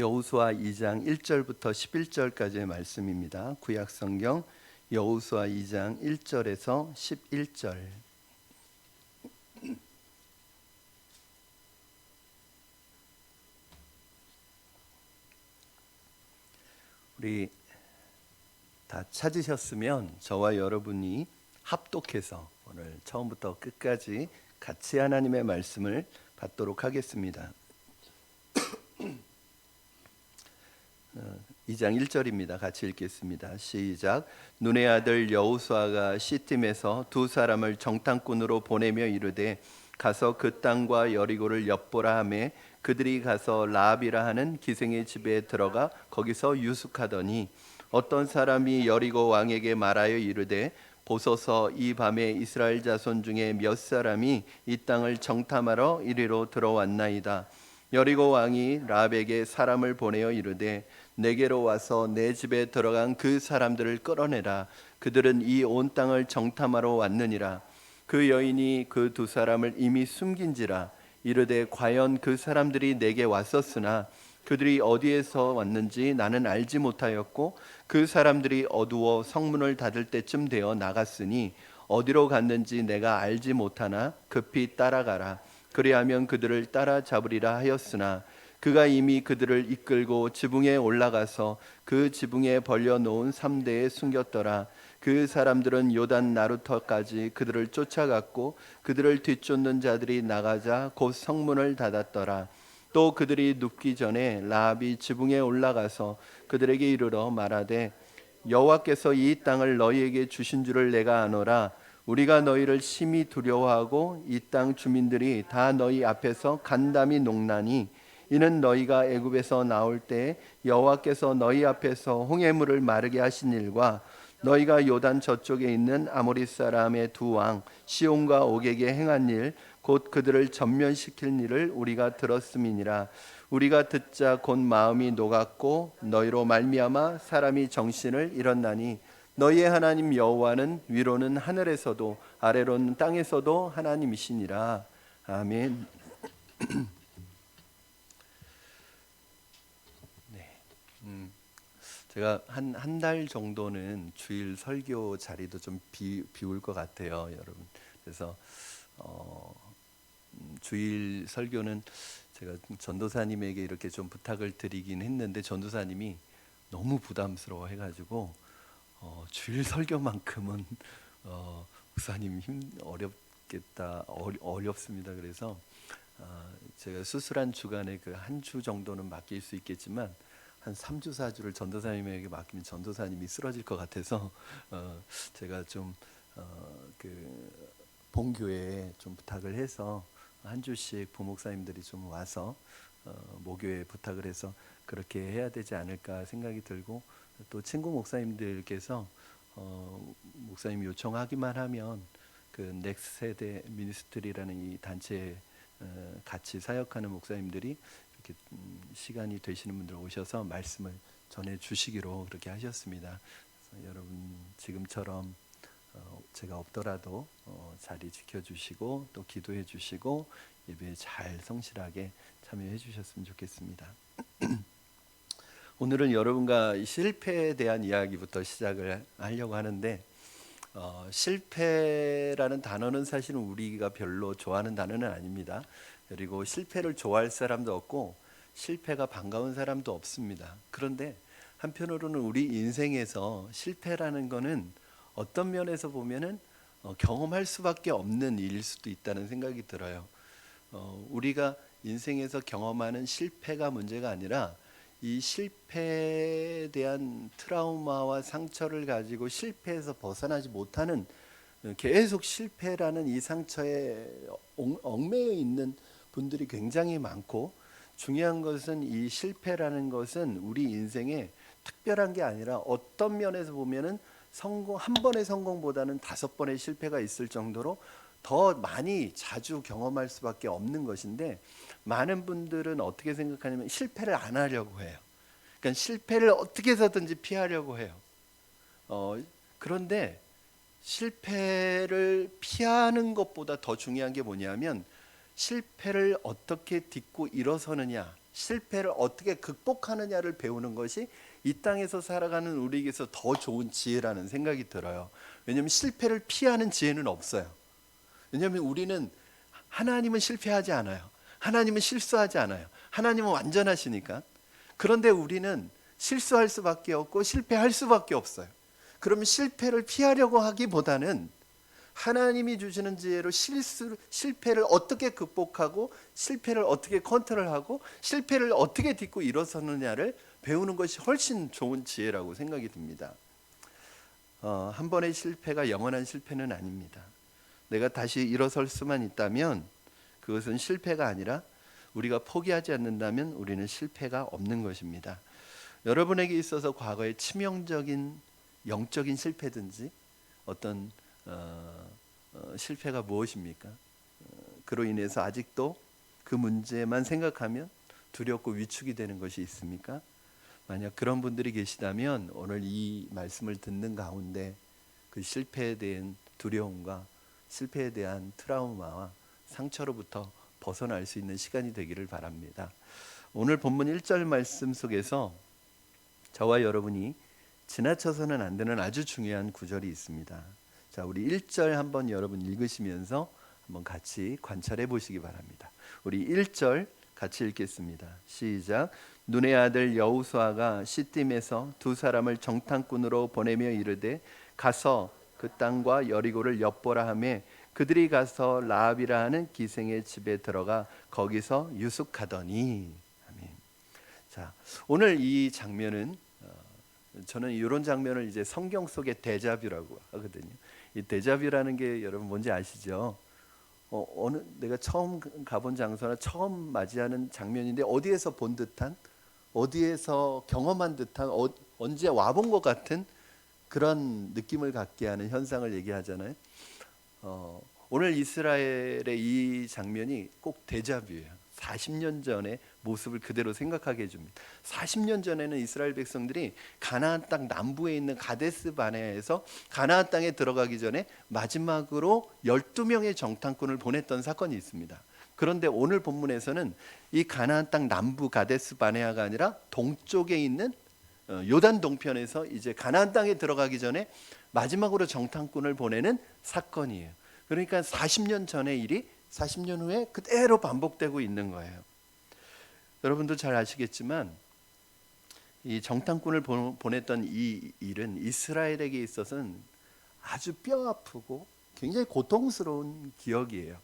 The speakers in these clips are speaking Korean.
여호수아 2장 1절부터 11절까지의 말씀입니다. 구약성경 여호수아 2장 1절에서 11절. 우리 다 찾으셨으면 저와 여러분이 합독해서 오늘 처음부터 끝까지 같이 하나님의 말씀을 받도록 하겠습니다. 2장 1절입니다. 같이 읽겠습니다. 시작. 눈의 아들 여호수아가 시팀에서 두 사람을 정탐꾼으로 보내며 이르되 가서 그 땅과 여리고를 엿보라 하매 그들이 가서 라합이라 하는 기생의 집에 들어가 거기서 유숙하더니 어떤 사람이 여리고 왕에게 말하여 이르되 보소서 이 밤에 이스라엘 자손 중에 몇 사람이 이 땅을 정탐하러 이리로 들어왔나이다. 여리고 왕이 라합에게 사람을 보내어 이르되 내게로 와서 내 집에 들어간 그 사람들을 끌어내라. 그들은 이 온 땅을 정탐하러 왔느니라. 그 여인이 그 두 사람을 이미 숨긴지라. 이르되 과연 그 사람들이 내게 왔었으나 그들이 어디에서 왔는지 나는 알지 못하였고 그 사람들이 어두워 성문을 닫을 때쯤 되어 나갔으니 어디로 갔는지 내가 알지 못하나 급히 따라가라. 그리하면 그들을 따라잡으리라 하였으나 그가 이미 그들을 이끌고 지붕에 올라가서 그 지붕에 벌려놓은 삼대에 숨겼더라. 그 사람들은 요단 나루터까지 그들을 쫓아갔고 그들을 뒤쫓는 자들이 나가자 곧 성문을 닫았더라. 또 그들이 눕기 전에 라합이 지붕에 올라가서 그들에게 이르러 말하되 여호와께서 이 땅을 너희에게 주신 줄을 내가 아노라. 우리가 너희를 심히 두려워하고 이 땅 주민들이 다 너희 앞에서 간담이 녹나니 이는 너희가 애굽에서 나올 때 여호와께서 너희 앞에서 홍해물을 마르게 하신 일과 너희가 요단 저쪽에 있는 아모리 사람의 두 왕 시온과 옥에게 행한 일 곧 그들을 전면시킬 일을 우리가 들었음이니라. 우리가 듣자 곧 마음이 녹았고 너희로 말미암아 사람이 정신을 잃었나니 너희의 하나님 여호와는 위로는 하늘에서도 아래로는 땅에서도 하나님이시니라. 아멘. 제가 한 달 정도는 주일 설교 자리도 좀 비울 것 같아요, 여러분. 그래서 주일 설교는 제가 전도사님에게 이렇게 좀 부탁을 드리긴 했는데 전도사님이 너무 부담스러워 해가지고 주일 설교만큼은 목사님 어렵겠다, 어렵습니다. 그래서 제가 수술한 주간에 그 한 주 정도는 맡길 수 있겠지만 한 3주 4주를 전도사님에게 맡기면 전도사님이 쓰러질 것 같아서 제가 좀 그 본교회에 좀 부탁을 해서 한 주씩 부목사님들이 좀 와서 모교회에 부탁을 해서 그렇게 해야 되지 않을까 생각이 들고 또 친구 목사님들께서 목사님 요청하기만 하면 그 넥스 세대 미니스트리라는 이 단체에 같이 사역하는 목사님들이 이렇게 시간이 되시는 분들 오셔서 말씀을 전해 주시기로 그렇게 하셨습니다. 그래서 여러분 지금처럼 제가 없더라도 자리 지켜주시고 또 기도해 주시고 예배에 잘 성실하게 참여해 주셨으면 좋겠습니다. 오늘은 여러분과 실패에 대한 이야기부터 시작을 하려고 하는데 실패라는 단어는 사실은 우리가 별로 좋아하는 단어는 아닙니다. 그리고 실패를 좋아할 사람도 없고 실패가 반가운 사람도 없습니다. 그런데 한편으로는 우리 인생에서 실패라는 거는 어떤 면에서 보면은 경험할 수밖에 없는 일일 수도 있다는 생각이 들어요. 우리가 인생에서 경험하는 실패가 문제가 아니라 이 실패에 대한 트라우마와 상처를 가지고 실패에서 벗어나지 못하는 계속 실패라는 이 상처에 얽매여 있는 분들이 굉장히 많고 중요한 것은 이 실패라는 것은 우리 인생에 특별한 게 아니라 어떤 면에서 보면은 성공 한 번의 성공보다는 5번의 실패가 있을 정도로 더 많이 자주 경험할 수밖에 없는 것인데 많은 분들은 어떻게 생각하냐면 실패를 안 하려고 해요. 그러니까 실패를 어떻게 해서든지 피하려고 해요. 그런데 실패를 피하는 것보다 더 중요한 게 뭐냐면 실패를 어떻게 딛고 일어서느냐, 실패를 어떻게 극복하느냐를 배우는 것이 이 땅에서 살아가는 우리에게서 더 좋은 지혜라는 생각이 들어요. 왜냐하면 실패를 피하는 지혜는 없어요. 왜냐하면 우리는 하나님은 실패하지 않아요. 하나님은 실수하지 않아요. 하나님은 완전하시니까. 그런데 우리는 실수할 수밖에 없고 실패할 수밖에 없어요. 그러면 실패를 피하려고 하기보다는 하나님이 주시는 지혜로 실패를 어떻게 극복하고 실패를 어떻게 컨트롤하고 실패를 어떻게 딛고 일어서느냐를 배우는 것이 훨씬 좋은 지혜라고 생각이 듭니다. 한 번의 실패가 영원한 실패는 아닙니다. 내가 다시 일어설 수만 있다면 그것은 실패가 아니라 우리가 포기하지 않는다면 우리는 실패가 없는 것입니다. 여러분에게 있어서 과거의 치명적인 영적인 실패든지 어떤 실패가 무엇입니까? 그로 인해서 아직도 그 문제만 생각하면 두렵고 위축이 되는 것이 있습니까? 만약 그런 분들이 계시다면 오늘 이 말씀을 듣는 가운데 그 실패에 대한 두려움과 실패에 대한 트라우마와 상처로부터 벗어날 수 있는 시간이 되기를 바랍니다. 오늘 본문 1절 말씀 속에서 저와 여러분이 지나쳐서는 안 되는 아주 중요한 구절이 있습니다. 자, 우리 1절 한번 여러분 읽으시면서 한번 같이 관찰해 보시기 바랍니다. 우리 1절 같이 읽겠습니다. 시작. 눈의 아들 여호수아가 시딤에서 두 사람을 정탐꾼으로 보내며 이르되 가서 그 땅과 여리고를 엿보라 하매 그들이 가서 라합이라 하는 기생의 집에 들어가 거기서 유숙하더니. 아멘. 자, 오늘 이 장면은 저는 이런 장면을 이제 성경 속의 데자뷰라고 하거든요. 이 데자뷰라는 게 여러분 뭔지 아시죠? 어느 내가 처음 가본 장소나 처음 맞이하는 장면인데 어디에서 본 듯한, 어디에서 경험한 듯한, 언제 와본 것 같은 그런 느낌을 갖게 하는 현상을 얘기하잖아요. 오늘 이스라엘의 이 장면이 꼭 데자뷰예요. 40년 전의 모습을 그대로 생각하게 해줍니다. 40년 전에는 이스라엘 백성들이 가나안 땅 남부에 있는 가데스 바네아에서 가나안 땅에 들어가기 전에 마지막으로 12명의 정탐꾼을 보냈던 사건이 있습니다. 그런데 오늘 본문에서는 이 가나안 땅 남부 가데스 바네아가 아니라 동쪽에 있는 요단 동편에서 이제 가나안 땅에 들어가기 전에 마지막으로 정탐꾼을 보내는 사건이에요. 그러니까 40년 전의 일이 40년 후에 그대로 반복되고 있는 거예요. 여러분도 잘 아시겠지만 이 정탐꾼을 보냈던 이 일은 이스라엘에게 있어서는 아주 뼈아프고 굉장히 고통스러운 기억이에요.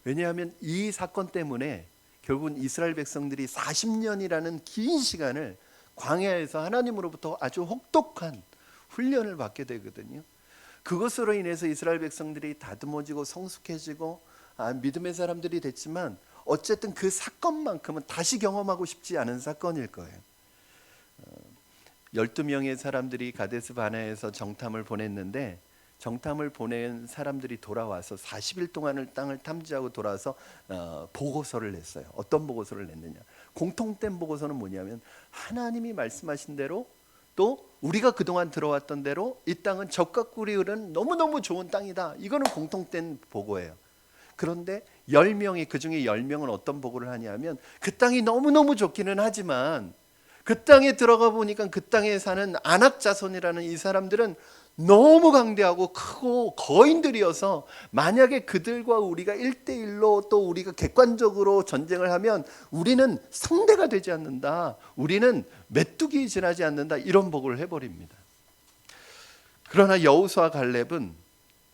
왜냐하면 이 사건 때문에 결국은 이스라엘 백성들이 40년이라는 긴 시간을 광야에서 하나님으로부터 아주 혹독한 훈련을 받게 되거든요. 그것으로 인해서 이스라엘 백성들이 다듬어지고 성숙해지고 믿음의 사람들이 됐지만 어쨌든 그 사건만큼은 다시 경험하고 싶지 않은 사건일 거예요. 12명의 사람들이 가데스 바네아에서 정탐을 보냈는데 정탐을 보낸 사람들이 돌아와서 40일 동안을 땅을 탐지하고 돌아와서 보고서를 냈어요. 어떤 보고서를 냈느냐? 공통된 보고서는 뭐냐면 하나님이 말씀하신 대로 또 우리가 그동안 들어왔던 대로 이 땅은 젖과 꿀이 흐르는 너무너무 좋은 땅이다. 이거는 공통된 보고예요. 그런데 10명이 그중에 10명은 어떤 보고를 하냐면 그 땅이 너무너무 좋기는 하지만 그 땅에 들어가 보니까 그 땅에 사는 아낙 자손이라는 이 사람들은 너무 강대하고 크고 거인들이어서 만약에 그들과 우리가 1대1로 또 우리가 객관적으로 전쟁을 하면 우리는 상대가 되지 않는다. 우리는 메뚜기 지나지 않는다. 이런 보고를 해버립니다. 그러나 여호수아 갈렙은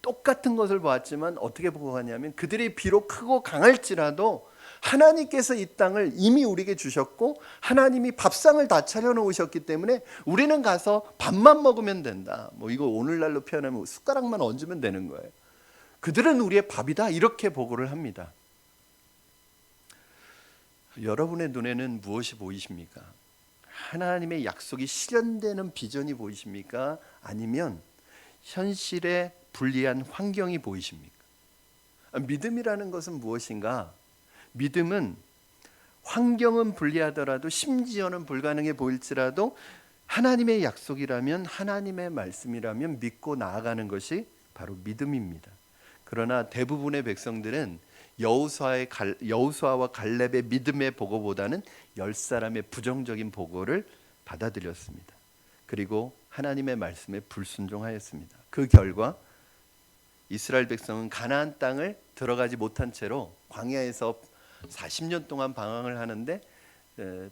똑같은 것을 보았지만 어떻게 보고하냐면 그들이 비록 크고 강할지라도 하나님께서 이 땅을 이미 우리에게 주셨고 하나님이 밥상을 다 차려놓으셨기 때문에 우리는 가서 밥만 먹으면 된다. 뭐 이거 오늘날로 표현하면 숟가락만 얹으면 되는 거예요. 그들은 우리의 밥이다. 이렇게 보고를 합니다. 여러분의 눈에는 무엇이 보이십니까? 하나님의 약속이 실현되는 비전이 보이십니까? 아니면 현실의 불리한 환경이 보이십니까? 믿음이라는 것은 무엇인가? 믿음은 환경은 불리하더라도 심지어는 불가능해 보일지라도 하나님의 약속이라면 하나님의 말씀이라면 믿고 나아가는 것이 바로 믿음입니다. 그러나 대부분의 백성들은 여호수아와 갈렙의 믿음의 보고보다는 10사람의 부정적인 보고를 받아들였습니다. 그리고 하나님의 말씀에 불순종하였습니다. 그 결과 이스라엘 백성은 가나안 땅을 들어가지 못한 채로 광야에서 40년 동안 방황을 하는데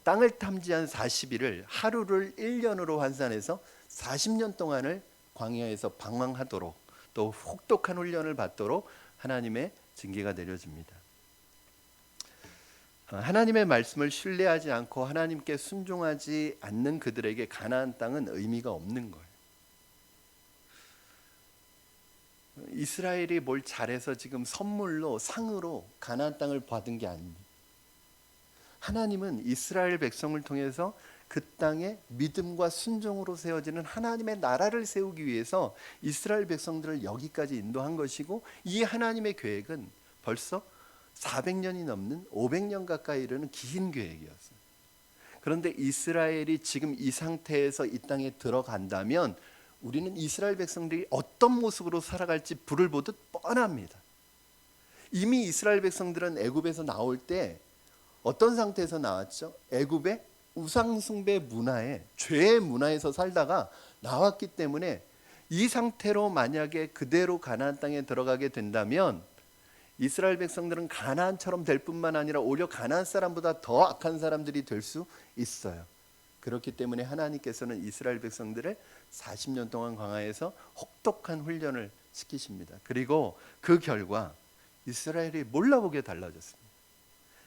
땅을 탐지한 40일을 하루를 1년으로 환산해서 40년 동안을 광야에서 방황하도록 또 혹독한 훈련을 받도록 하나님의 징계가 내려집니다. 하나님의 말씀을 신뢰하지 않고 하나님께 순종하지 않는 그들에게 가나안 땅은 의미가 없는 거예요. 이스라엘이 뭘 잘해서 지금 선물로 상으로 가나안 땅을 받은 게 아닙니다. 하나님은 이스라엘 백성을 통해서 그 땅에 믿음과 순종으로 세워지는 하나님의 나라를 세우기 위해서 이스라엘 백성들을 여기까지 인도한 것이고, 이 하나님의 계획은 벌써 400년이 넘는 500년 가까이 이르는 긴 계획이었어요. 그런데 이스라엘이 지금 이 상태에서 이 땅에 들어간다면 우리는 이스라엘 백성들이 어떤 모습으로 살아갈지 불을 보듯 뻔합니다. 이미 이스라엘 백성들은 애굽에서 나올 때 어떤 상태에서 나왔죠? 애굽의 우상숭배 문화에, 죄의 문화에서 살다가 나왔기 때문에 이 상태로 만약에 그대로 가나안 땅에 들어가게 된다면 이스라엘 백성들은 가나안처럼 될 뿐만 아니라 오히려 가나안 사람보다 더 악한 사람들이 될 수 있어요. 그렇기 때문에 하나님께서는 이스라엘 백성들을 40년 동안 광야에서 혹독한 훈련을 시키십니다. 그리고 그 결과 이스라엘이 몰라보게 달라졌습니다.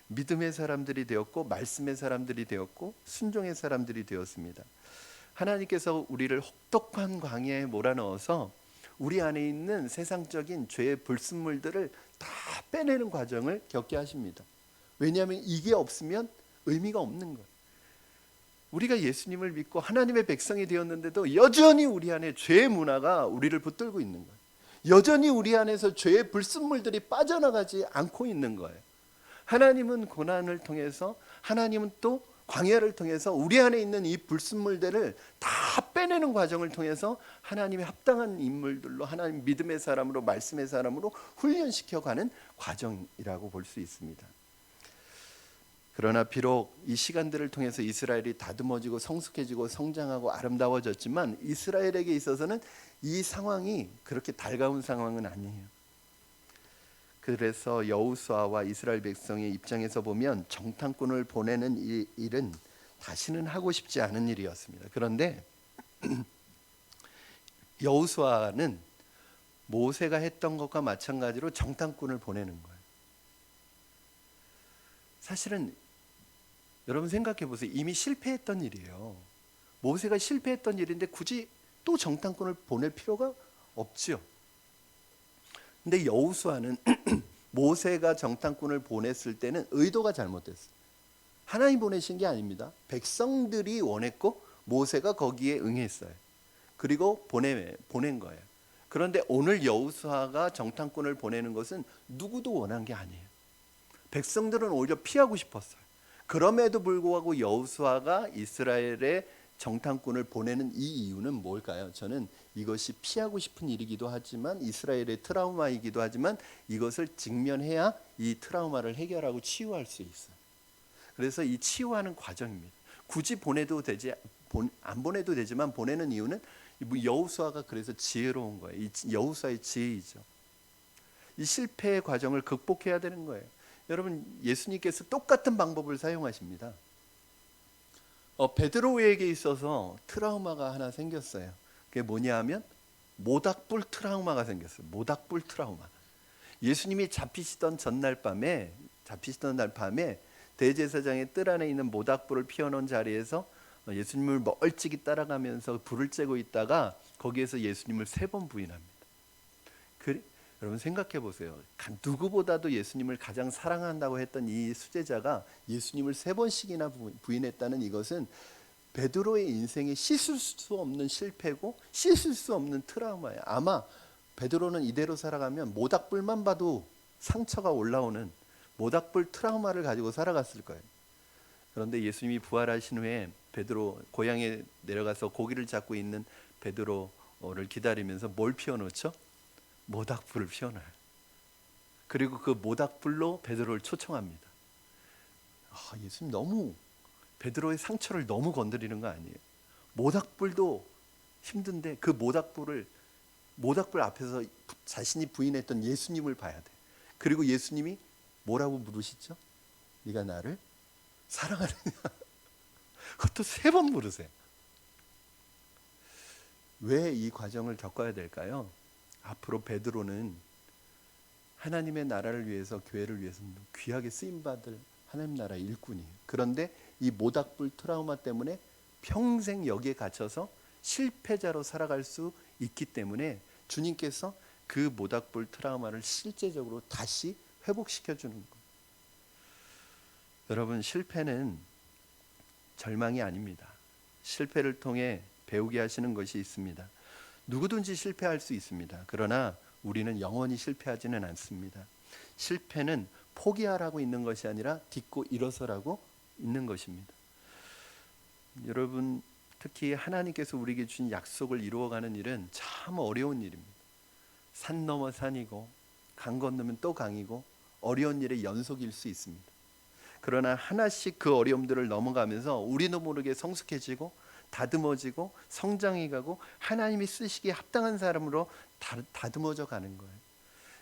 믿음의 사람들이 되었고 말씀의 사람들이 되었고 순종의 사람들이 되었습니다. 하나님께서 우리를 혹독한 광야에 몰아넣어서 우리 안에 있는 세상적인 죄의 불순물들을 다 빼내는 과정을 겪게 하십니다. 왜냐하면 이게 없으면 의미가 없는 거예요. 우리가 예수님을 믿고 하나님의 백성이 되었는데도 여전히 우리 안에 죄의 문화가 우리를 붙들고 있는 거예요. 여전히 우리 안에서 죄의 불순물들이 빠져나가지 않고 있는 거예요. 하나님은 고난을 통해서, 하나님은 또 광야를 통해서 우리 안에 있는 이 불순물들을 다 빼내는 과정을 통해서 하나님의 합당한 인물들로, 하나님 믿음의 사람으로, 말씀의 사람으로 훈련시켜가는 과정이라고 볼 수 있습니다. 그러나 비록 이 시간들을 통해서 이스라엘이 다듬어지고 성숙해지고 성장하고 아름다워졌지만 이스라엘에게 있어서는 이 상황이 그렇게 달가운 상황은 아니에요. 그래서 여호수아와 이스라엘 백성의 입장에서 보면 정탐꾼을 보내는 일은 다시는 하고 싶지 않은 일이었습니다. 그런데 여호수아는 모세가 했던 것과 마찬가지로 정탐꾼을 보내는 거예요. 사실은 여러분 생각해 보세요. 이미 실패했던 일이에요. 모세가 실패했던 일인데 굳이 또 정탐꾼을 보낼 필요가 없죠. 근데 여호수아는 모세가 정탐꾼을 보냈을 때는 의도가 잘못됐어요. 하나님 보내신 게 아닙니다. 백성들이 원했고 모세가 거기에 응했어요. 그리고 보낸 거예요. 그런데 오늘 여호수아가 정탐꾼을 보내는 것은 누구도 원한 게 아니에요. 백성들은 오히려 피하고 싶었어요. 그럼에도 불구하고 여호수아가 이스라엘의 정탐꾼을 보내는 이 이유는 뭘까요? 저는 이것이 피하고 싶은 일이기도 하지만 이스라엘의 트라우마이기도 하지만 이것을 직면해야 이 트라우마를 해결하고 치유할 수 있어요. 그래서 이 치유하는 과정입니다. 굳이 안 보내도 되지만 보내는 이유는 여호수아가 그래서 지혜로운 거예요. 이 여호수아의 지혜이죠. 이 실패의 과정을 극복해야 되는 거예요. 여러분, 예수님께서 똑같은 방법을 사용하십니다. 베드로에게 있어서 트라우마가 하나 생겼어요. 그게 뭐냐 하면 모닥불 트라우마가 생겼어요. 모닥불 트라우마. 예수님이 잡히시던 날 밤에 대제사장의 뜰 안에 있는 모닥불을 피워놓은 자리에서 예수님을 멀찍이 따라가면서 불을 쬐고 있다가 거기에서 예수님을 3번 부인합니다. 여러분 생각해 보세요. 누구보다도 예수님을 가장 사랑한다고 했던 이 수제자가 예수님을 3번씩이나 부인했다는 이것은 베드로의 인생에 씻을 수 없는 실패고 씻을 수 없는 트라우마예요. 아마 베드로는 이대로 살아가면 모닥불만 봐도 상처가 올라오는 모닥불 트라우마를 가지고 살아갔을 거예요. 그런데 예수님이 부활하신 후에 베드로 고향에 내려가서 고기를 잡고 있는 베드로를 기다리면서 뭘 피워놓죠? 모닥불을 피워놔요. 그리고 그 모닥불로 베드로를 초청합니다. 예수님 너무 베드로의 상처를 너무 건드리는 거 아니에요? 모닥불도 힘든데 그 모닥불 앞에서 자신이 부인했던 예수님을 봐야 돼. 그리고 예수님이 뭐라고 물으시죠? 네가 나를 사랑하느냐? 그것도 3번 물으세요. 왜 이 과정을 겪어야 될까요? 앞으로 베드로는 하나님의 나라를 위해서, 교회를 위해서 귀하게 쓰임받을 하나님 나라의 일꾼이에요. 그런데 이 모닥불 트라우마 때문에 평생 여기에 갇혀서 실패자로 살아갈 수 있기 때문에 주님께서 그 모닥불 트라우마를 실제적으로 다시 회복시켜 주는 거예요. 여러분, 실패는 절망이 아닙니다. 실패를 통해 배우게 하시는 것이 있습니다. 누구든지 실패할 수 있습니다. 그러나 우리는 영원히 실패하지는 않습니다. 실패는 포기하라고 있는 것이 아니라 딛고 일어서라고 있는 것입니다. 여러분, 특히 하나님께서 우리에게 주신 약속을 이루어가는 일은 참 어려운 일입니다. 산 넘어 산이고 강 건너면 또 강이고 어려운 일의 연속일 수 있습니다. 그러나 하나씩 그 어려움들을 넘어가면서 우리도 모르게 성숙해지고 다듬어지고 성장해가고 하나님이 쓰시기에 합당한 사람으로 다듬어져 가는 거예요.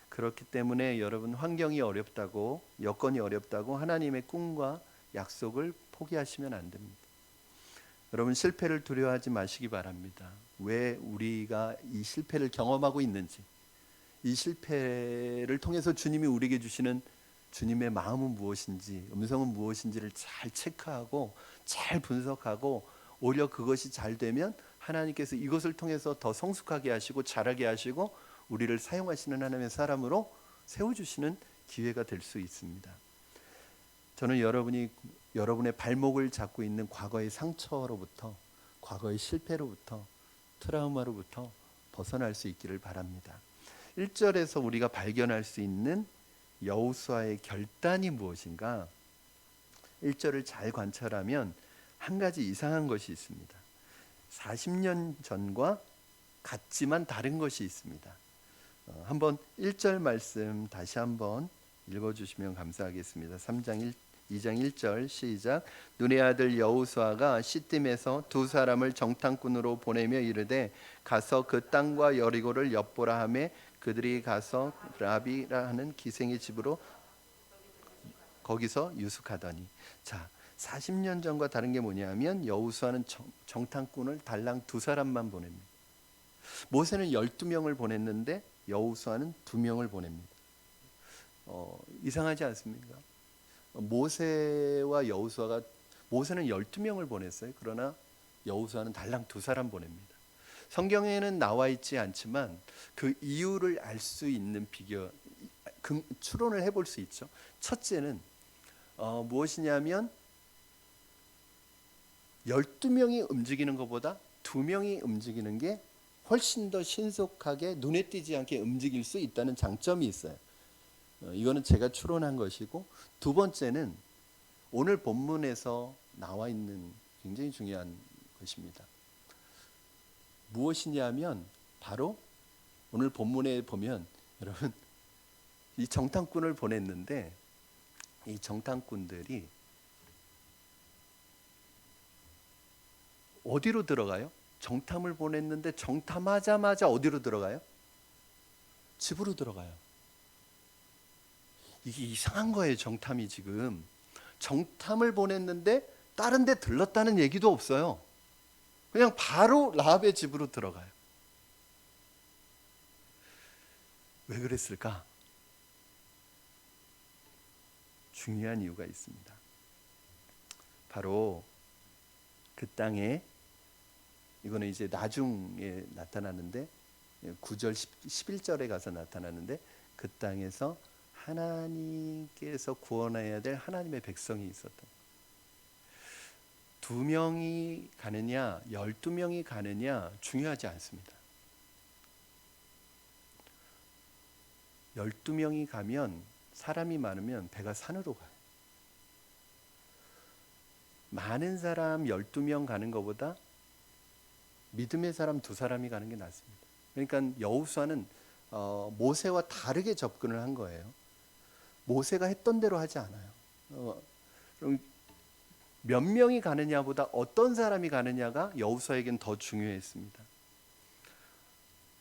그렇기 때문에 여러분, 환경이 어렵다고, 여건이 어렵다고 하나님의 꿈과 약속을 포기하시면 안 됩니다. 여러분, 실패를 두려워하지 마시기 바랍니다. 왜 우리가 이 실패를 경험하고 있는지, 이 실패를 통해서 주님이 우리에게 주시는 주님의 마음은 무엇인지, 음성은 무엇인지를 잘 체크하고 잘 분석하고, 오히려 그것이 잘 되면 하나님께서 이것을 통해서 더 성숙하게 하시고 자라게 하시고 우리를 사용하시는 하나님의 사람으로 세워주시는 기회가 될 수 있습니다. 저는 여러분의 발목을 잡고 있는 과거의 상처로부터, 과거의 실패로부터, 트라우마로부터 벗어날 수 있기를 바랍니다. 1절에서 우리가 발견할 수 있는 여호수아의 결단이 무엇인가? 1절을 잘 관찰하면 한 가지 이상한 것이 있습니다. 40년 전과 같지만 다른 것이 있습니다. 한번 1절 말씀 다시 한번 읽어주시면 감사하겠습니다. 2장 1절 시작. 눈의 아들 여호수아가 시딤에서 2사람을 정탐꾼으로 보내며 이르되 가서 그 땅과 여리고를 엿보라 하매 그들이 가서 라비라 하는 기생의 집으로 거기서 유숙하더니. 자, 40년 전과 다른 게 뭐냐면 여호수아는 정탐꾼을 달랑 2사람만 보냅니다. 모세는 12명을 보냈는데 여호수아는 2명을 보냅니다. 이상하지 않습니까? 모세와 여호수아가, 모세는 12명을 보냈어요. 그러나 여호수아는 달랑 2사람 보냅니다. 성경에는 나와 있지 않지만 그 이유를 알 수 있는 추론을 해볼 수 있죠. 첫째는 무엇이냐면 12명이 움직이는 것보다 2명이 움직이는 게 훨씬 더 신속하게 눈에 띄지 않게 움직일 수 있다는 장점이 있어요. 이거는 제가 추론한 것이고, 두 번째는 오늘 본문에서 나와 있는 굉장히 중요한 것입니다. 무엇이냐면 바로 오늘 본문에 보면 여러분, 이 정탐꾼을 보냈는데 이 정탐꾼들이 어디로 들어가요? 정탐을 보냈는데 정탐하자마자 어디로 들어가요? 집으로 들어가요. 이게 이상한 거예요. 정탐이 지금 정탐을 보냈는데 다른 데 들렀다는 얘기도 없어요. 그냥 바로 라합의 집으로 들어가요. 왜 그랬을까? 중요한 이유가 있습니다. 바로 그 땅에, 이거는 이제 나중에 나타나는데 9절 11절에 가서 나타나는데, 그 땅에서 하나님께서 구원해야 될 하나님의 백성이 있었던, 2명이 가느냐 12명이 가느냐 중요하지 않습니다. 12명이 가면, 사람이 많으면 배가 산으로 가요. 많은 사람 12명 가는 것보다 믿음의 사람 2사람이 가는 게 낫습니다. 그러니까 여호수아는 모세와 다르게 접근을 한 거예요. 모세가 했던 대로 하지 않아요. 그럼 몇 명이 가느냐보다 어떤 사람이 가느냐가 여호수아에겐 더 중요했습니다.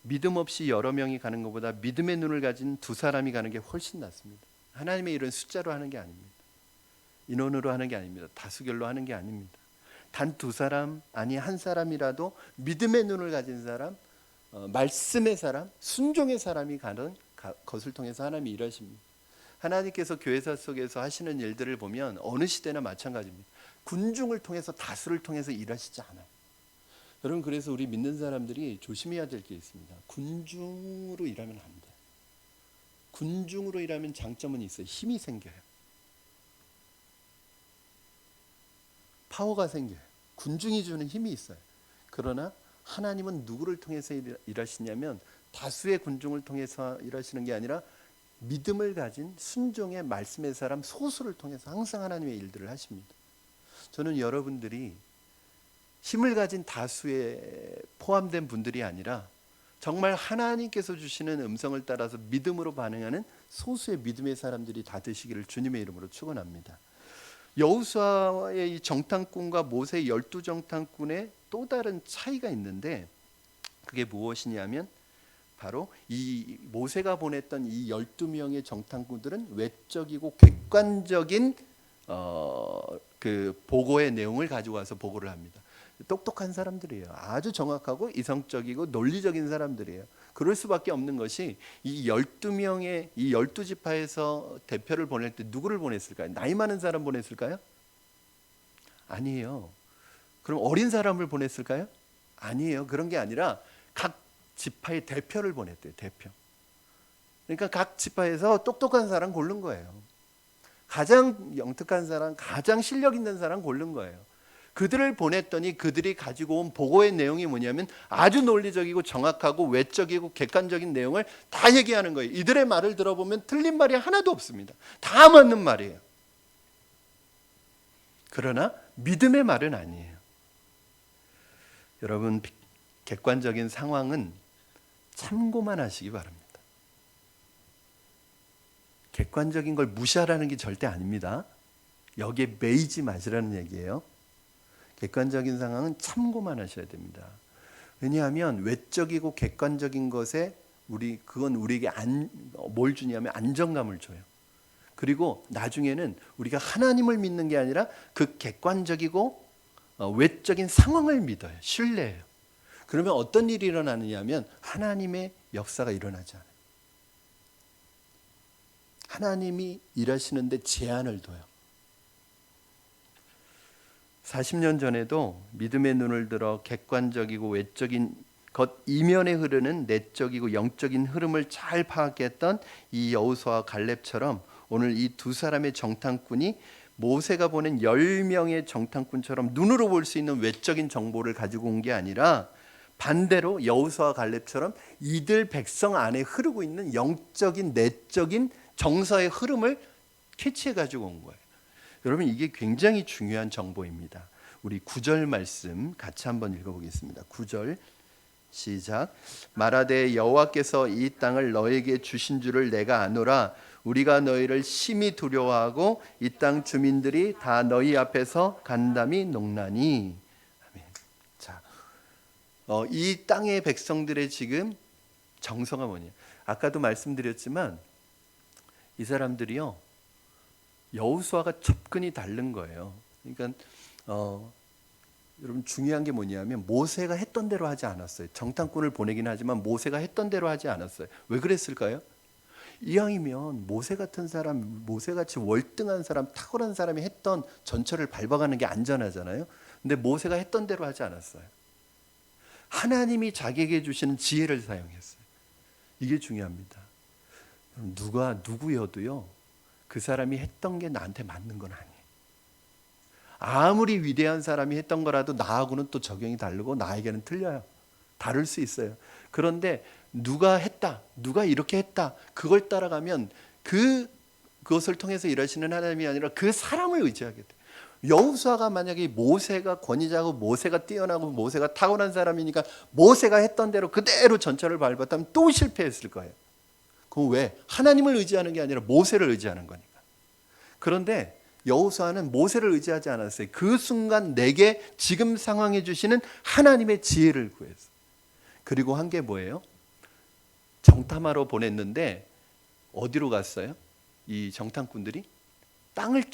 믿음 없이 여러 명이 가는 것보다 믿음의 눈을 가진 두 사람이 가는 게 훨씬 낫습니다. 하나님의 일은 숫자로 하는 게 아닙니다. 인원으로 하는 게 아닙니다. 다수결로 하는 게 아닙니다. 단 두 사람, 아니 한 사람이라도 믿음의 눈을 가진 사람, 말씀의 사람, 순종의 사람이 가는 것을 통해서 하나님이 일하십니다. 하나님께서 교회사 속에서 하시는 일들을 보면 어느 시대나 마찬가지입니다. 군중을 통해서, 다수를 통해서 일하시지 않아요. 여러분, 그래서 우리 믿는 사람들이 조심해야 될 게 있습니다. 군중으로 일하면 안 돼요. 군중으로 일하면 장점은 있어요. 힘이 생겨요. 파워가 생겨요. 군중이 주는 힘이 있어요. 그러나 하나님은 누구를 통해서 일하시냐면 다수의 군중을 통해서 일하시는 게 아니라 믿음을 가진 순종의 말씀의 사람 소수를 통해서 항상 하나님의 일들을 하십니다. 저는 여러분들이 힘을 가진 다수에 포함된 분들이 아니라 정말 하나님께서 주시는 음성을 따라서 믿음으로 반응하는 소수의 믿음의 사람들이 다 되시기를 주님의 이름으로 축원합니다. 여호수아의 이 정탐꾼과 모세의 12정탐꾼의 또 다른 차이가 있는데 그게 무엇이냐면 바로 이 모세가 보냈던 이 12명의 정탐꾼들은 외적이고 객관적인 그 보고의 내용을 가지고 와서 보고를 합니다. 똑똑한 사람들이에요. 아주 정확하고 이성적이고 논리적인 사람들이에요. 그럴 수밖에 없는 것이 이 12명의 이 12지파에서 대표를 보낼 때 누구를 보냈을까요? 나이 많은 사람 보냈을까요? 아니에요. 그럼 어린 사람을 보냈을까요? 아니에요. 그런 게 아니라 각 지파의 대표를 보냈대요. 대표. 그러니까 각 지파에서 똑똑한 사람 고른 거예요. 가장 영특한 사람, 가장 실력 있는 사람 고른 거예요. 그들을 보냈더니 그들이 가지고 온 보고의 내용이 뭐냐면 아주 논리적이고 정확하고 외적이고 객관적인 내용을 다 얘기하는 거예요. 이들의 말을 들어보면 틀린 말이 하나도 없습니다. 다 맞는 말이에요. 그러나 믿음의 말은 아니에요. 여러분, 객관적인 상황은 참고만 하시기 바랍니다. 객관적인 걸 무시하라는 게 절대 아닙니다. 여기에 매이지 마시라는 얘기예요. 객관적인 상황은 참고만 하셔야 됩니다. 왜냐하면 외적이고 객관적인 것에 그건 우리에게 뭘 주냐면 안정감을 줘요. 그리고 나중에는 우리가 하나님을 믿는 게 아니라 그 객관적이고 외적인 상황을 믿어요. 신뢰해요. 그러면 어떤 일이 일어나느냐면 하나님의 역사가 일어나지 않아요. 하나님이 일하시는데 제한을 둬요. 40년 전에도 믿음의 눈을 들어 객관적이고 외적인 것 이면에 흐르는 내적이고 영적인 흐름을 잘 파악했던 이 여호수아와 갈렙처럼 오늘 이 두 사람의 정탐꾼이 모세가 보낸 10명의 정탐꾼처럼 눈으로 볼 수 있는 외적인 정보를 가지고 온 게 아니라 반대로 여호수아와 갈렙처럼 이들 백성 안에 흐르고 있는 영적인 내적인 정서의 흐름을 캐치해 가지고 온 거예요. 여러분, 이게 굉장히 중요한 정보입니다. 우리 9절 말씀 같이 한번 읽어보겠습니다. 9절 시작. 말하되 여호와께서 이 땅을 너에게 주신 줄을 내가 아노라. 우리가 너희를 심히 두려워하고 이 땅 주민들이 다 너희 앞에서 간담이 녹나니. 아멘. 자, 이 땅의 백성들의 지금 정서가 뭐냐? 아까도 말씀드렸지만 이 사람들이요, 여호수아가 접근이 다른 거예요. 그러니까 여러분, 중요한 게 뭐냐면 모세가 했던 대로 하지 않았어요. 정탐꾼을 보내긴 하지만 모세가 했던 대로 하지 않았어요. 왜 그랬을까요? 이왕이면 모세 같은 사람, 모세같이 월등한 사람, 탁월한 사람이 했던 전철을 밟아가는 게 안전하잖아요. 근데 모세가 했던 대로 하지 않았어요. 하나님이 자기에게 주시는 지혜를 사용했어요. 이게 중요합니다. 누구여도요, 그 사람이 했던 게 나한테 맞는 건 아니에요. 아무리 위대한 사람이 했던 거라도 나하고는 또 적용이 다르고 나에게는 틀려요. 다를 수 있어요. 그런데 누가 했다, 누가 이렇게 했다, 그걸 따라가면 그것을 통해서 일하시는 하나님이 아니라 그 사람을 의지하게 돼요. 여호수아가 만약에 모세가 권위자고 모세가 뛰어나고 모세가 탁월한 사람이니까 모세가 했던 대로 그대로 전철을 밟았다면 또 실패했을 거예요. 그건 왜? 하나님을 의지하는 게 아니라 모세를 의지하는 거니까. 그런데 여호수아는 모세를 의지하지 않았어요. 그 순간 내게 지금 상황에 주시는 하나님의 지혜를 구했어요. 그리고 한 게 뭐예요? 정탐하러 보냈는데 어디로 갔어요? 이 정탐꾼들이 땅을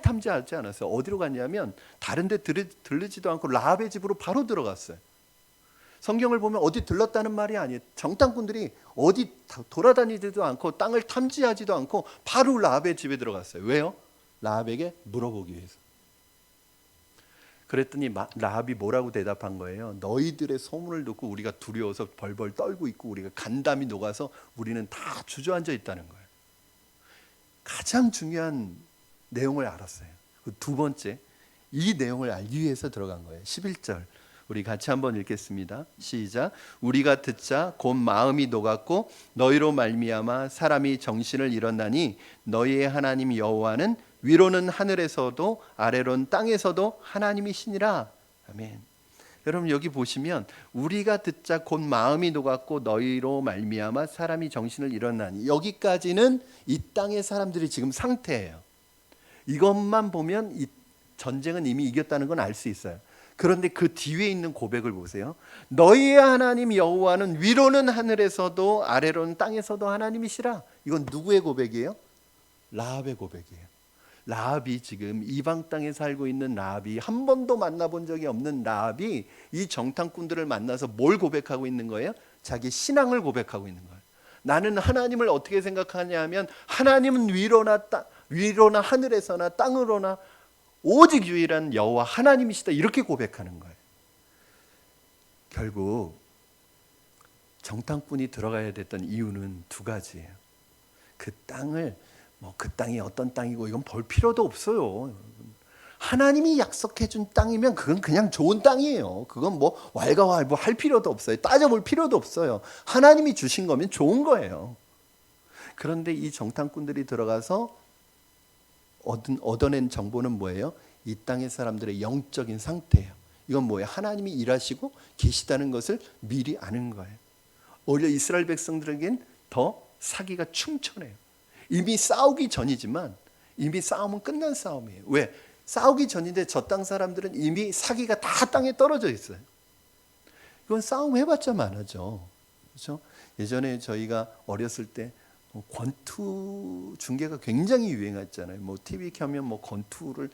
탐지하지 않았어요. 어디로 갔냐면 다른 데 들르지도 않고 라합의 집으로 바로 들어갔어요. 성경을 보면 어디 들렀다는 말이 아니에요. 정탐꾼들이 어디 돌아다니지도 않고 땅을 탐지하지도 않고 바로 라합의 집에 들어갔어요. 왜요? 라합에게 물어보기 위해서. 그랬더니 라합이 뭐라고 대답한 거예요? 너희들의 소문을 듣고 우리가 두려워서 벌벌 떨고 있고 우리가 간담이 녹아서 우리는 다 주저앉아 있다는 거예요. 가장 중요한 내용을 알았어요. 두 번째, 이 내용을 알기 위해서 들어간 거예요. 11절 우리 같이 한번 읽겠습니다. 시작. 우리가 듣자 곧 마음이 녹았고 너희로 말미암아 사람이 정신을 잃었나니 너희의 하나님 여호와는 위로는 하늘에서도 아래로는 땅에서도 하나님이시니라. 아멘. 여러분 여기 보시면 우리가 듣자 곧 마음이 녹았고 너희로 말미암아 사람이 정신을 잃었나니, 여기까지는 이 땅의 사람들이 지금 상태예요. 이것만 보면 이 전쟁은 이미 이겼다는 건 알 수 있어요. 그런데 그 뒤에 있는 고백을 보세요. 너희의 하나님 여호와는 위로는 하늘에서도 아래로는 땅에서도 하나님이시라. 이건 누구의 고백이에요? 라합의 고백이에요. 라합이 지금 이방 땅에 살고 있는 라합이, 한 번도 만나본 적이 없는 라합이 이 정탐꾼들을 만나서 뭘 고백하고 있는 거예요? 자기 신앙을 고백하고 있는 거예요. 나는 하나님을 어떻게 생각하냐 하면 하나님은 위로나 하늘에서나 땅으로나 오직 유일한 여호와 하나님이시다, 이렇게 고백하는 거예요. 결국 정탐꾼이 들어가야 됐던 이유는 두 가지예요. 그 땅을 그 땅이 어떤 땅이고 이건 볼 필요도 없어요. 하나님이 약속해 준 땅이면 그건 그냥 좋은 땅이에요. 그건 왈가왈부 할 필요도 없어요. 따져볼 필요도 없어요. 하나님이 주신 거면 좋은 거예요. 그런데 이 정탐꾼들이 들어가서 얻어낸 정보는 뭐예요? 이 땅의 사람들의 영적인 상태예요. 이건 뭐예요? 하나님이 일하시고 계시다는 것을 미리 아는 거예요. 오히려 이스라엘 백성들에겐 더 사기가 충천해요. 이미 싸우기 전이지만 이미 싸움은 끝난 싸움이에요. 왜? 싸우기 전인데 저 땅 사람들은 이미 사기가 다 땅에 떨어져 있어요. 이건 싸움 해봤자 많아죠. 그렇죠? 예전에 저희가 어렸을 때 권투 중계가 굉장히 유행했잖아요. TV 켜면 권투를,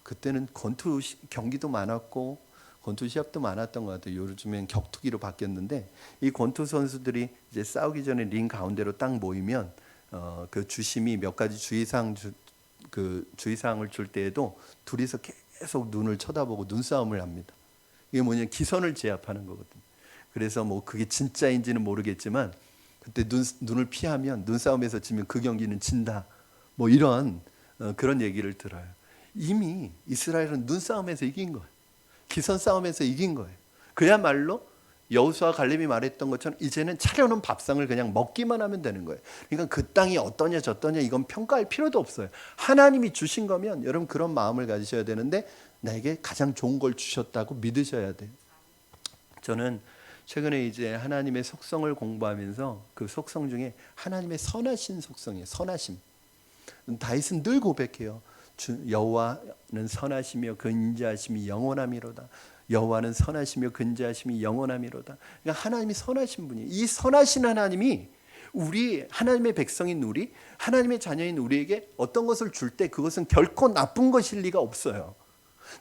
그때는 권투 경기도 많았고 권투 시합도 많았던 것 같아요. 요즘엔 격투기로 바뀌었는데 이 권투 선수들이 이제 싸우기 전에 링 가운데로 딱 모이면 그 주심이 몇 가지 주의사항을 줄 때에도 둘이서 계속 눈을 쳐다보고 눈싸움을 합니다. 이게 뭐냐면 기선을 제압하는 거거든요. 그래서 그게 진짜인지는 모르겠지만 그때 눈을 피하면, 눈싸움에서 지면 그 경기는 진다, 이런 그런 얘기를 들어요. 이미 이스라엘은 눈싸움에서 이긴 거예요. 기선 싸움에서 이긴 거예요. 그야말로 여호수아 갈렙이 말했던 것처럼 이제는 차려놓은 밥상을 그냥 먹기만 하면 되는 거예요. 그러니까 그 땅이 어떠냐 저떠냐 이건 평가할 필요도 없어요. 하나님이 주신 거면 여러분 그런 마음을 가지셔야 되는데 나에게 가장 좋은 걸 주셨다고 믿으셔야 돼요. 저는 최근에 이제 하나님의 속성을 공부하면서 그 속성 중에 하나님의 선하신 속성이에요. 선하심. 다윗은 늘 고백해요. 여호와는 선하시며 근자하심이 영원함이로다. 여호와는 선하시며 근자하심이 영원함이로다. 그러니까 하나님이 선하신 분이에요. 이 선하신 하나님이 우리 하나님의 백성인 우리, 하나님의 자녀인 우리에게 어떤 것을 줄 때 그것은 결코 나쁜 것일 리가 없어요.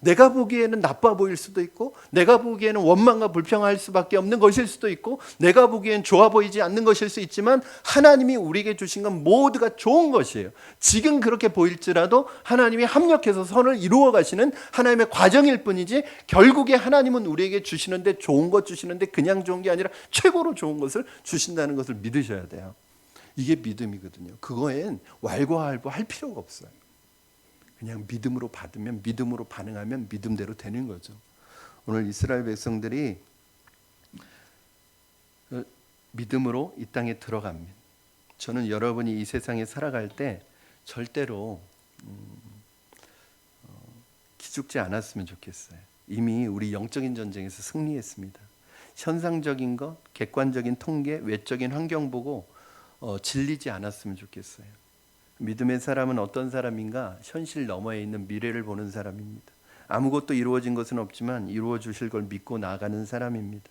내가 보기에는 나빠 보일 수도 있고, 내가 보기에는 원망과 불평할 수밖에 없는 것일 수도 있고, 내가 보기엔 좋아 보이지 않는 것일 수 있지만 하나님이 우리에게 주신 건 모두가 좋은 것이에요. 지금 그렇게 보일지라도 하나님이 합력해서 선을 이루어 가시는 하나님의 과정일 뿐이지, 결국에 하나님은 우리에게 주시는데 좋은 것 주시는데 그냥 좋은 게 아니라 최고로 좋은 것을 주신다는 것을 믿으셔야 돼요. 이게 믿음이거든요. 그거엔 왈가왈부 할 필요가 없어요. 그냥 믿음으로 받으면, 믿음으로 반응하면 믿음대로 되는 거죠. 오늘 이스라엘 백성들이 믿음으로 이 땅에 들어갑니다. 저는 여러분이 이 세상에 살아갈 때 절대로 기죽지 않았으면 좋겠어요. 이미 우리 영적인 전쟁에서 승리했습니다. 현상적인 것, 객관적인 통계, 외적인 환경 보고 질리지 않았으면 좋겠어요. 믿음의 사람은 어떤 사람인가? 현실 너머에 있는 미래를 보는 사람입니다. 아무것도 이루어진 것은 없지만 이루어 주실 걸 믿고 나아가는 사람입니다.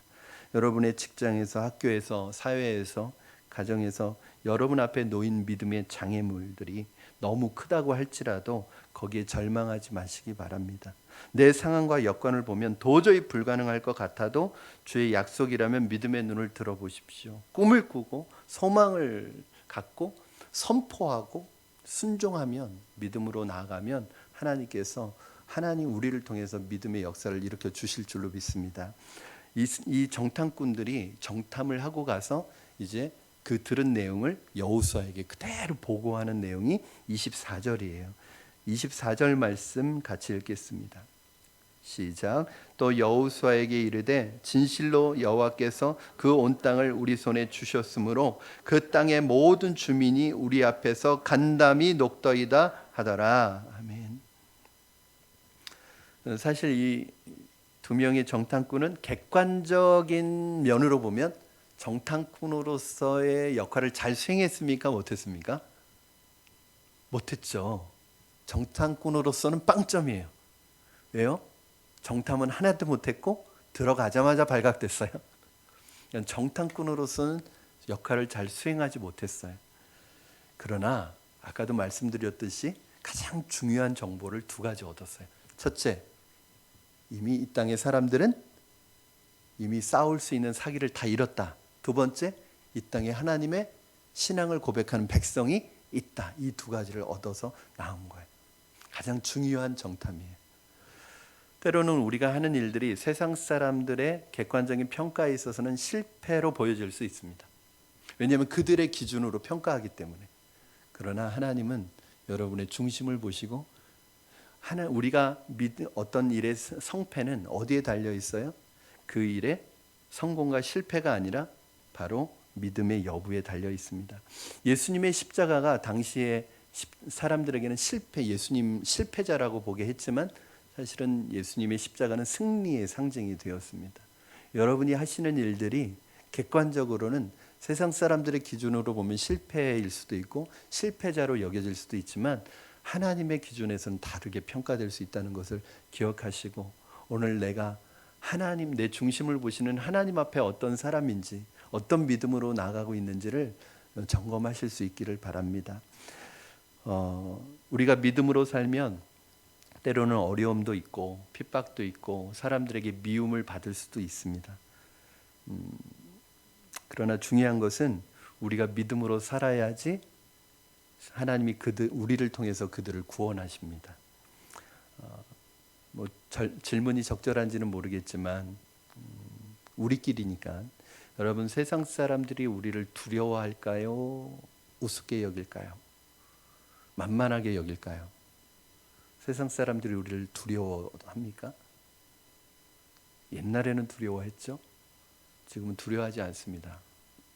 여러분의 직장에서, 학교에서, 사회에서, 가정에서 여러분 앞에 놓인 믿음의 장애물들이 너무 크다고 할지라도 거기에 절망하지 마시기 바랍니다. 내 상황과 여건을 보면 도저히 불가능할 것 같아도 주의 약속이라면 믿음의 눈을 들어보십시오. 꿈을 꾸고 소망을 갖고 선포하고 순종하면, 믿음으로 나아가면 하나님 우리를 통해서 믿음의 역사를 일으켜 주실 줄로 믿습니다. 이 정탐꾼들이 정탐을 하고 가서 이제 그 들은 내용을 여호수아에게 그대로 보고하는 내용이 24절이에요. 24절 말씀 같이 읽겠습니다. 시작. 또 여호수아에게 이르되 진실로 여호와께서 그 온 땅을 우리 손에 주셨으므로 그 땅의 모든 주민이 우리 앞에서 간담이 녹더이다 하더라. 아멘. 사실 이 두 명의 정탐꾼은 객관적인 면으로 보면 정탐꾼으로서의 역할을 잘 수행했습니까? 못했습니까? 못했죠. 정탐꾼으로서는 빵점이에요. 왜요? 정탐은 하나도 못했고 들어가자마자 발각됐어요. 정탐꾼으로서는 역할을 잘 수행하지 못했어요. 그러나 아까도 말씀드렸듯이 가장 중요한 정보를 두 가지 얻었어요. 첫째, 이미 이 땅의 사람들은 이미 싸울 수 있는 사기를 다 잃었다. 두 번째, 이 땅에 하나님의 신앙을 고백하는 백성이 있다. 이 두 가지를 얻어서 나온 거예요. 가장 중요한 정탐이에요. 때로는 우리가 하는 일들이 세상 사람들의 객관적인 평가에 있어서는 실패로 보여질 수 있습니다. 왜냐하면 그들의 기준으로 평가하기 때문에. 그러나 하나님은 여러분의 중심을 보시고 우리가 어떤 일의 성패는 어디에 달려 있어요? 그 일의 성공과 실패가 아니라 바로 믿음의 여부에 달려 있습니다. 예수님의 십자가가 당시에 사람들에게는 예수님 실패자라고 보게 했지만 사실은 예수님의 십자가는 승리의 상징이 되었습니다. 여러분이 하시는 일들이 객관적으로는 세상 사람들의 기준으로 보면 실패일 수도 있고 실패자로 여겨질 수도 있지만 하나님의 기준에서는 다르게 평가될 수 있다는 것을 기억하시고 오늘 내가 하나님, 내 중심을 보시는 하나님 앞에 어떤 사람인지 어떤 믿음으로 나아가고 있는지를 점검하실 수 있기를 바랍니다. 우리가 믿음으로 살면 때로는 어려움도 있고 핍박도 있고 사람들에게 미움을 받을 수도 있습니다. 그러나 중요한 것은 우리가 믿음으로 살아야지 하나님이 우리를 통해서 그들을 구원하십니다. 질문이 적절한지는 모르겠지만 우리끼리니까 여러분, 세상 사람들이 우리를 두려워할까요? 우습게 여길까요? 만만하게 여길까요? 세상 사람들이 우리를 두려워합니까? 옛날에는 두려워했죠. 지금은 두려워하지 않습니다.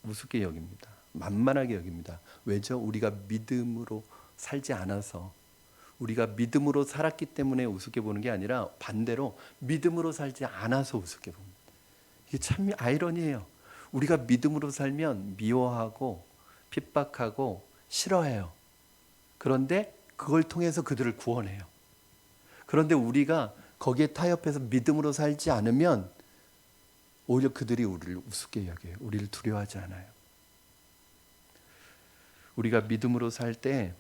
우습게 여깁니다. 만만하게 여깁니다. 왜죠? 우리가 믿음으로 살지 않아서, 우리가 믿음으로 살았기 때문에 우습게 보는 게 아니라 반대로 믿음으로 살지 않아서 우습게 봅니다. 이게 참 아이러니해요. 우리가 믿음으로 살면 미워하고 핍박하고 싫어해요. 그런데 그걸 통해서 그들을 구원해요. 그런데 우리가 거기에 타협해서 믿음으로 살지 않으면 오히려 그들이 우리를 우습게 여겨요. 우리를 두려워하지 않아요. 우리가 믿음으로 살 때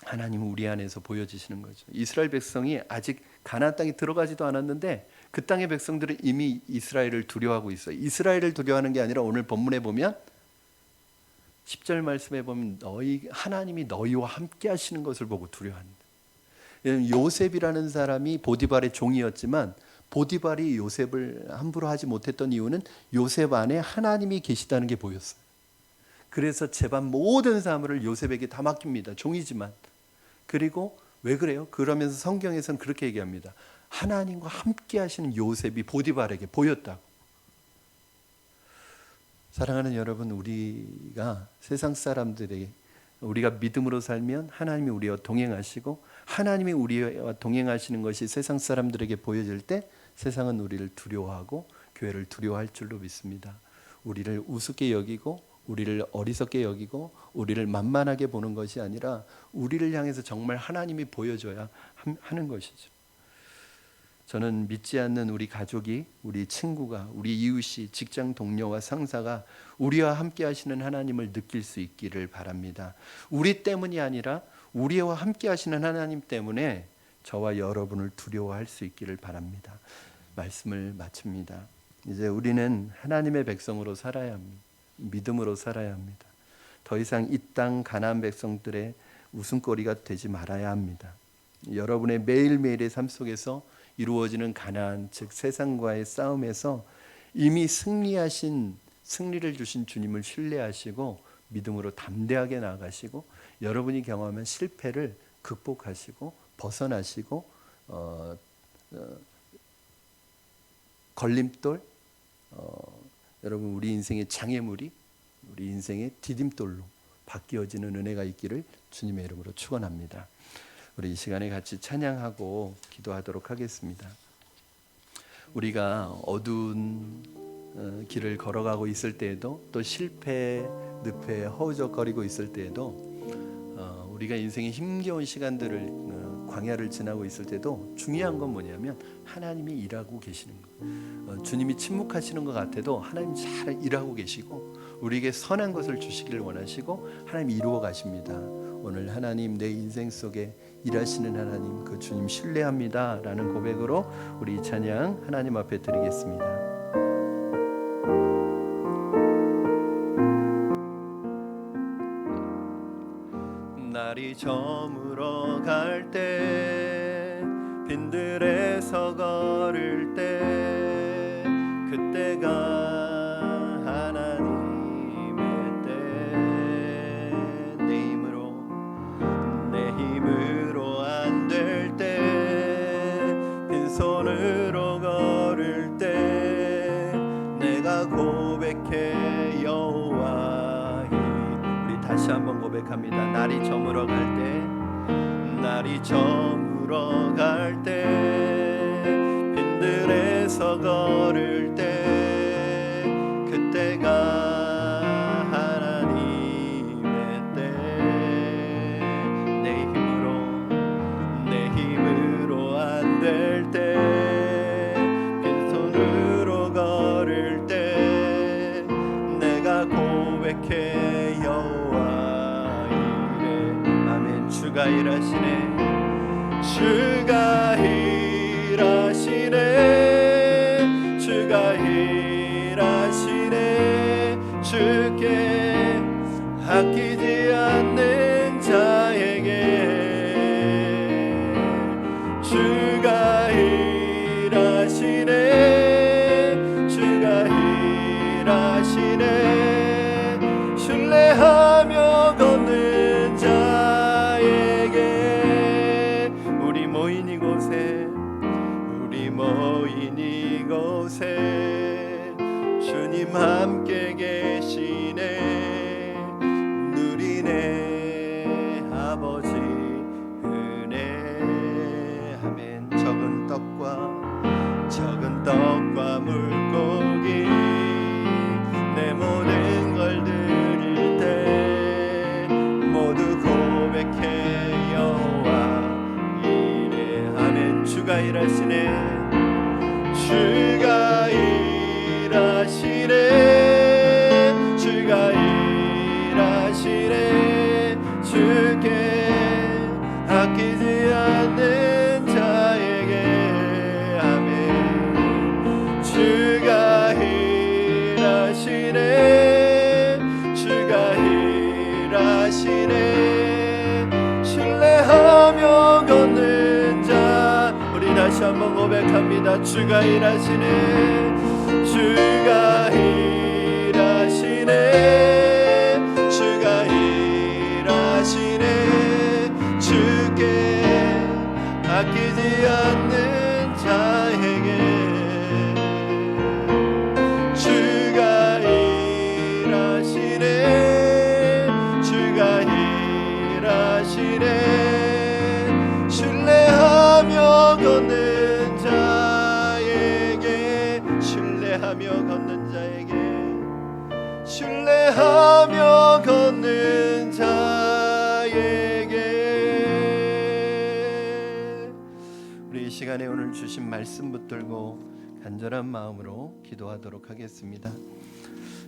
하나님은 우리 안에서 보여지시는 거죠. 이스라엘 백성이 아직 가나안 땅에 들어가지도 않았는데 그 땅의 백성들은 이미 이스라엘을 두려워하고 있어요. 이스라엘을 두려워하는 게 아니라 오늘 본문에 보면 10절 말씀에 보면 하나님이 너희와 함께 하시는 것을 보고 두려워합니다. 요셉이라는 사람이 보디발의 종이었지만 보디발이 요셉을 함부로 하지 못했던 이유는 요셉 안에 하나님이 계시다는 게 보였어요. 그래서 제반 모든 사물을 요셉에게 다 맡깁니다. 종이지만. 그리고 왜 그래요? 그러면서 성경에서는 그렇게 얘기합니다. 하나님과 함께 하시는 요셉이 보디발에게 보였다고. 사랑하는 여러분, 우리가 세상 사람들에게 우리가 믿음으로 살면 하나님이 우리와 동행하시고 하나님이 우리와 동행하시는 것이 세상 사람들에게 보여질 때 세상은 우리를 두려워하고 교회를 두려워할 줄로 믿습니다. 우리를 우습게 여기고 우리를 어리석게 여기고 우리를 만만하게 보는 것이 아니라 우리를 향해서 정말 하나님이 보여줘야 하는 것이죠. 저는 믿지 않는 우리 가족이, 우리 친구가, 우리 이웃이, 직장 동료와 상사가 우리와 함께 하시는 하나님을 느낄 수 있기를 바랍니다. 우리 때문이 아니라 우리와 함께 하시는 하나님 때문에 저와 여러분을 두려워할 수 있기를 바랍니다. 말씀을 마칩니다. 이제 우리는 하나님의 백성으로 살아야 합니다. 믿음으로 살아야 합니다. 더 이상 이 땅 가나안 백성들의 웃음거리가 되지 말아야 합니다. 여러분의 매일매일의 삶 속에서 이루어지는 가나안, 즉 세상과의 싸움에서 이미 승리를 주신 주님을 신뢰하시고 믿음으로 담대하게 나아가시고 여러분이 경험한 실패를 극복하시고 벗어나시고 걸림돌, 여러분 우리 인생의 장애물이 우리 인생의 디딤돌로 바뀌어지는 은혜가 있기를 주님의 이름으로 축원합니다. 우리 이 시간에 같이 찬양하고 기도하도록 하겠습니다. 우리가 어두운 길을 걸어가고 있을 때에도 또 실패, 늪에 허우적거리고 있을 때에도 우리가 인생의 힘겨운 시간들을 광야를 지나고 있을 때도 중요한 건 뭐냐면 하나님이 일하고 계시는 것. 주님이 침묵하시는 것 같아도 하나님 잘 일하고 계시고 우리에게 선한 것을 주시기를 원하시고 하나님이 이루어 가십니다. 오늘 하나님 내 인생 속에 일하시는 하나님 그 주님 신뢰합니다 라는 고백으로 우리 이 찬양 하나님 앞에 드리겠습니다. 날이 저물어 갈 때 빈들에서 걸을 때 그때가 하나님의 때 내 힘으로 안 될 때 빈손으로 걸을 때 내가 고백해 여호와 우리 다시 한번 고백합니다. 날이 저물어 갈 때 빈들에서 걸을 때 그때가 하나님의 때 내 힘으로 안 될 때 빈손으로 걸을 때 내가 고백해 여호와 이래. 아멘. 주가 일하시네. 주가 일하시네. 주가 일하시네. 주께 아끼지 않는 자에게 주가 일하시네. 주가 일하시네. 신뢰하며 걷는 자에게 우리 모인 이곳에 주님 함께 계시네. 누리네 아버지 은혜. 아멘. 적은 떡과 물고기 내 모든 걸 드릴 때 모두 고백해 여호와 이래. 아멘. 주가 일하시네. 주가 일하시네. 주가 일하시네. 주께 아끼지 않는 자에게 아멘. 주가 일하시네. 주가 일하시네. 신뢰하며 걷는 자 우리 다시 한번 고백합니다. 주가 일하시네. 주가 일하시네. 주가 일하시네. 주께 아끼지 않는 자에게 주가 일하시네. 주가 일하시네. 신뢰하며 걷는 자에게 신뢰하며 걷는 자에게 예배하며 걷는 자에게 우리 이 시간에 오늘 주신 말씀 붙들고 간절한 마음으로 기도하도록 하겠습니다.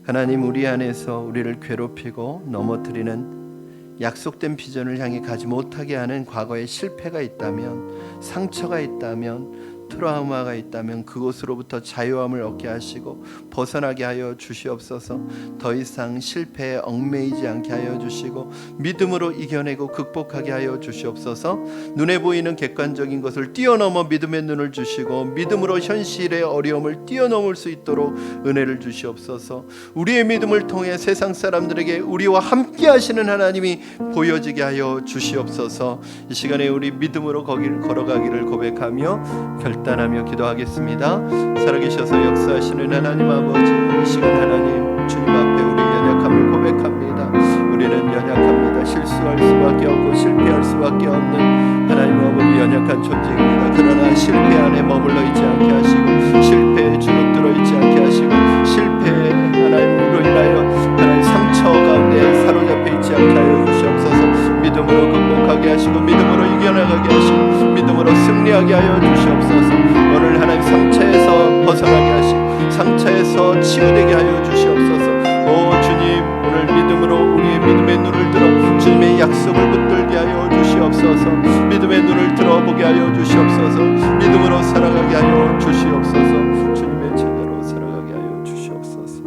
하나님, 우리 안에서 우리를 괴롭히고 넘어뜨리는 약속된 비전을 향해 가지 못하게 하는 과거의 실패가 있다면, 상처가 있다면, 트라우마가 있다면 그곳으로부터 자유함을 얻게 하시고 벗어나게 하여 주시옵소서. 더 이상 실패에 얽매이지 않게 하여 주시고 믿음으로 이겨내고 극복하게 하여 주시옵소서. 눈에 보이는 객관적인 것을 뛰어넘어 믿음의 눈을 주시고 믿음으로 현실의 어려움을 뛰어넘을 수 있도록 은혜를 주시옵소서. 우리의 믿음을 통해 세상 사람들에게 우리와 함께 하시는 하나님이 보여지게 하여 주시옵소서. 이 시간에 우리 믿음으로 거기를 걸어가기를 고백하며 결단하며 기도하겠습니다. 살아계셔서 역사하시는 하나님 아버지, 이 시간 하나님 주님 앞에 우리 연약함을 고백합니다. 우리는 연약합니다. 실수할 수밖에 없고 실패할 수밖에 없는 하나님 아버지 연약한 존재입니다. 그러나 실패 안에 머물러 있지 않게 하시고 실패에 주눅들어 있지 않게 하시고 실패에 하나님으로 인하여 하나님 상처 가운데 사로잡혀 있지 않게 하여 주시옵소서. 믿음으로 극복하게 하시고 믿음으로 이겨나가게 하시고 믿음으로 승리하게 하여 주시옵소서. 오늘 하나님 상처에서 벗어나게 하시고 상처에서 치유되게 하여 주시옵소서. 오 주님, 오늘 믿음으로 우리의 믿음의 눈을 들어 주님의 약속을 붙들게 하여 주시옵소서. 믿음의 눈을 들어보게 하여 주시옵소서. 믿음으로 살아가게 하여 주시옵소서. 주님의 제자로 살아가게 하여 주시옵소서.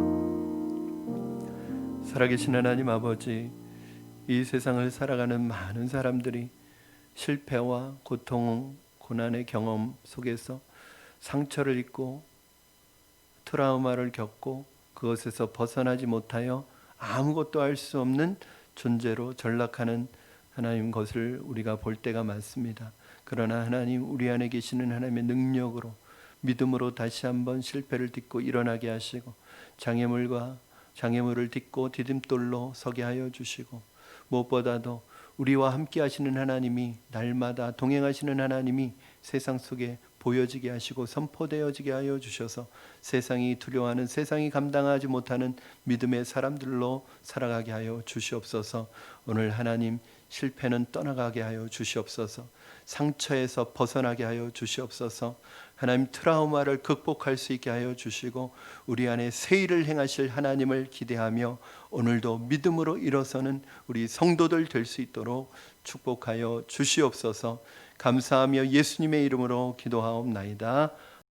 살아계신 하나님 아버지, 이 세상을 살아가는 많은 사람들이 실패와 고통, 고난의 경험 속에서 상처를 입고 트라우마를 겪고 그것에서 벗어나지 못하여 아무것도 할 수 없는 존재로 전락하는 하나님 것을 우리가 볼 때가 많습니다. 그러나 하나님, 우리 안에 계시는 하나님의 능력으로 믿음으로 다시 한번 실패를 딛고 일어나게 하시고 장애물을 딛고 디딤돌로 서게 하여 주시고 무엇보다도 우리와 함께 하시는 하나님이, 날마다 동행하시는 하나님이 세상 속에 보여지게 하시고 선포되어지게 하여 주셔서 세상이 두려워하는, 세상이 감당하지 못하는 믿음의 사람들로 살아가게 하여 주시옵소서. 오늘 하나님, 실패는 떠나가게 하여 주시옵소서. 상처에서 벗어나게 하여 주시옵소서. 하나님, 트라우마를 극복할 수 있게 하여 주시고 우리 안에 새 일을 행하실 하나님을 기대하며 오늘도 믿음으로 일어서는 우리 성도들 될 수 있도록 축복하여 주시옵소서. 감사하며 예수님의 이름으로 기도하옵나이다.